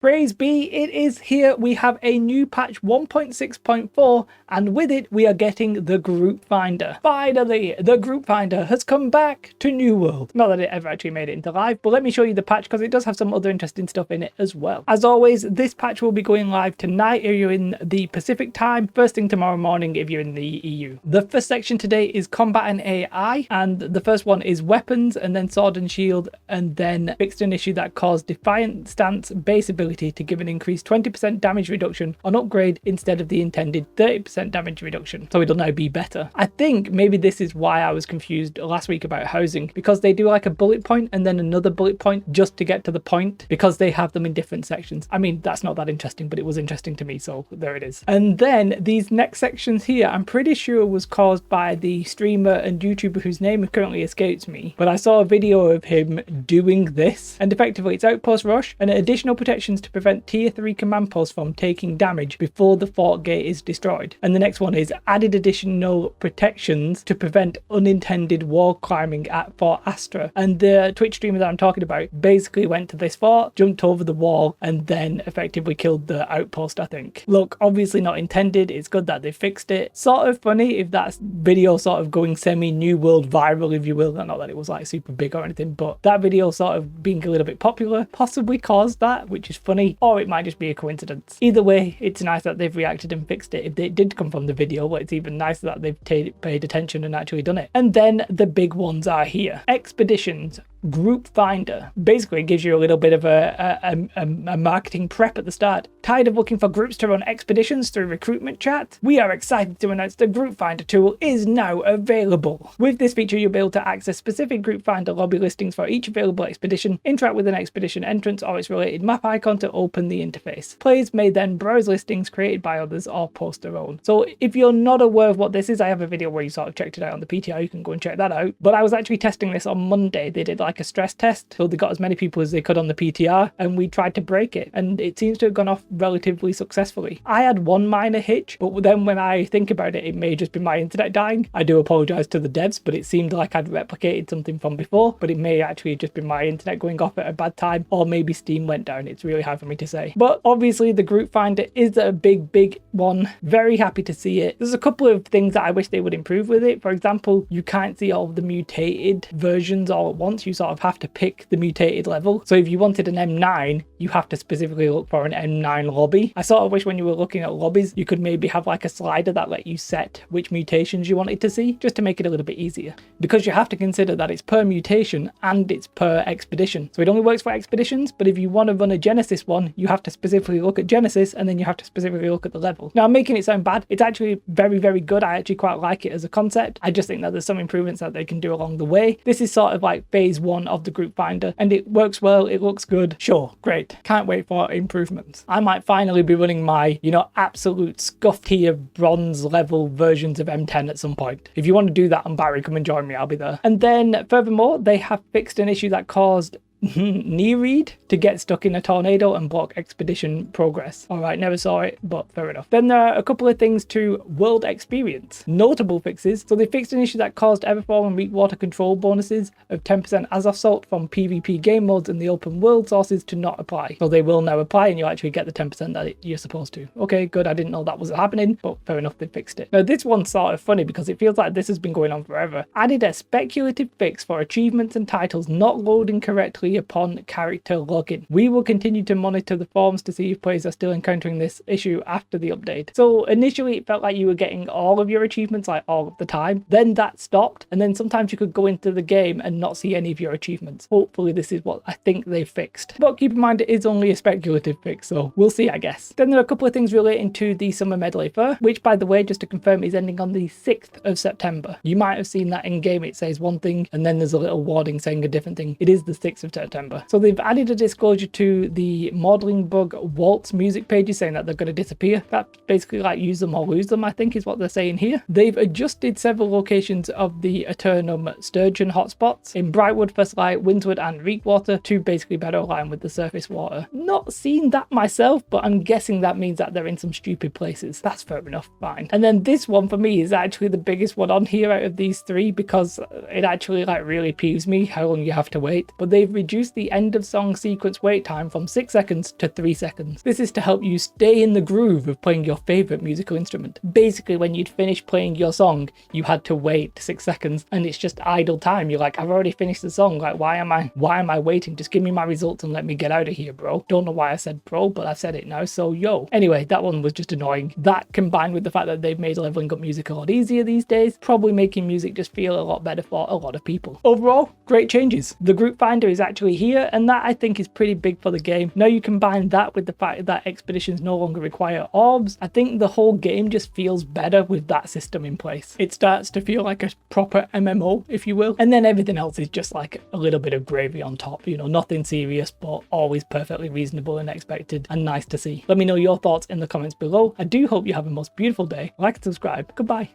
Praise be, it is here. We have a new patch 1.6.4 and with it we are getting the group finder. Finally, the group finder has come back to New World. Not that it ever actually made it into live, but let me show you the patch because it does have some other interesting stuff in it as well. As always, this patch will be going live tonight if you're in the Pacific time, first thing tomorrow morning if you're in the EU. The first section today is Combatant AI, and the first one is weapons, and then sword and shield, and then fixed an issue that caused Defiant Stance base ability to give an increased 20% damage reduction on upgrade instead of the intended 30% damage reduction, so it'll now be better. I think maybe this is why I was confused last week about housing, because they do like a bullet point and then another bullet point just to get to the point, because they have them in different sections. I mean, that's not that interesting, but it was interesting to me, so there it is. And then these next sections here, I'm pretty sure was caused by the streamer and YouTuber whose name currently escapes me, but I saw a video of him doing this, and effectively it's Outpost Rush and additional protections to prevent tier 3 command posts from taking damage before the fort gate is destroyed. And the next one is added additional protections to prevent unintended wall climbing at Fort Astra. And the Twitch streamer that I'm talking about basically went to this fort, jumped over the wall, and then effectively killed the outpost, I think. Look, obviously not intended. It's good that they fixed it. Sort of funny if that video sort of going semi-New World viral, if you will. Not that it was like super big or anything, but that video sort of being a little bit popular possibly caused that, which is funny, or it might just be a coincidence. Either way, it's nice that they've reacted and fixed it. If it did come from the video, but it's even nicer that they've paid attention and actually done it. And then the big ones are here. Expeditions. Group finder basically gives you a little bit of a marketing prep at the start. Tired of looking for groups to run expeditions through recruitment chat? We are excited to announce the group finder tool is now available. With this feature, you'll be able to access specific group finder lobby listings for each available expedition, interact with an expedition entrance or its related map icon to open the interface. Players may then browse listings created by others or post their own. So if you're not aware of what this is, I have a video where you sort of checked it out on the PTR. You can go and check that out. But I was actually testing this on Monday. They did like a stress test, so they got as many people as they could on the PTR, and we tried to break it, and it seems to have gone off relatively successfully. I had one minor hitch, but then when I think about it, it may just be my internet dying. I do apologize to the devs, but it seemed like I'd replicated something from before, but it may actually just be my internet going off at a bad time, or maybe Steam went down. It's really hard for me to say. But obviously the group finder is a big one. Very happy to see it. There's a couple of things that I wish they would improve with it. For example, you can't see all of the mutated versions all at once. You sort of have to pick the mutated level. So if you wanted an M9, you have to specifically look for an M9 lobby. I sort of wish when you were looking at lobbies, you could maybe have like a slider that let you set which mutations you wanted to see, just to make it a little bit easier. Because you have to consider that it's per mutation and it's per expedition. So it only works for expeditions, but if you want to run a Genesis one, you have to specifically look at Genesis, and then you have to specifically look at the level. Now I'm making it sound bad. It's actually very good. I actually quite like it as a concept. I just think that there's some improvements that they can do along the way. This is sort of like phase 1 of the group finder, and it works well. It looks good. Sure, great. Can't wait for improvements. I might finally be running my, absolute scuffed tier bronze level versions of M10 at some point. If you want to do that on Barry, come and join me. I'll be there. And then furthermore, they have fixed an issue that caused knee read to get stuck in a tornado and block expedition progress. Alright, never saw it, but fair enough. Then there are a couple of things to world experience. Notable fixes. So they fixed an issue that caused Everfall and Reap water control bonuses of 10% Azov Salt from PvP game modes and the open world sources to not apply. So they will now apply, and you actually get the 10% that you're supposed to. Okay, good. I didn't know that was happening, but fair enough, they fixed it. Now this one's sort of funny because it feels like this has been going on forever. Added a speculative fix for achievements and titles not loading correctly upon character login. We will continue to monitor the forums to see if players are still encountering this issue after the update. So initially it felt like you were getting all of your achievements like all of the time, then that stopped, and then sometimes you could go into the game and not see any of your achievements. Hopefully this is what I think they fixed, but keep in mind it is only a speculative fix, so we'll see, I guess. Then there are a couple of things relating to the Summer Medley Fair, which by the way, just to confirm, is ending on the 6th of September. You might have seen that in game, it says one thing and then there's a little warning saying a different thing. It is the 6th of September. So they've added a disclosure to the modeling bug Waltz music pages saying that they're going to disappear. That's basically like use them or lose them, I think is what they're saying here. They've adjusted several locations of the Eternum Sturgeon hotspots in Brightwood, First Light, Windswood and Reekwater to basically better align with the surface water. Not seen that myself, but I'm guessing that means that they're in some stupid places. That's fair enough, fine. And then this one for me is actually the biggest one on here out of these three, because it actually like really peeves me how long you have to wait. But they've reduced the end of song sequence wait time from 6 seconds to 3 seconds. This is to help you stay in the groove of playing your favorite musical instrument. Basically, when you'd finish playing your song, you had to wait 6 seconds and it's just idle time. You're like, I've already finished the song. Like, why am I waiting? Just give me my results and let me get out of here, bro. Don't know why I said bro, but I've said it now, so yo. Anyway, that one was just annoying. That combined with the fact that they've made leveling up music a lot easier these days, probably making music just feel a lot better for a lot of people. Overall, great changes. The group finder is actually here, and that I think is pretty big for the game. Now you combine that with the fact that expeditions no longer require orbs, I think the whole game just feels better with that system in place. It starts to feel like a proper MMO, if you will, and then everything else is just like a little bit of gravy on top, you know, nothing serious, but always perfectly reasonable and expected and nice to see. Let me know your thoughts in the comments below. I do hope you have a most beautiful day. Like and subscribe. Goodbye.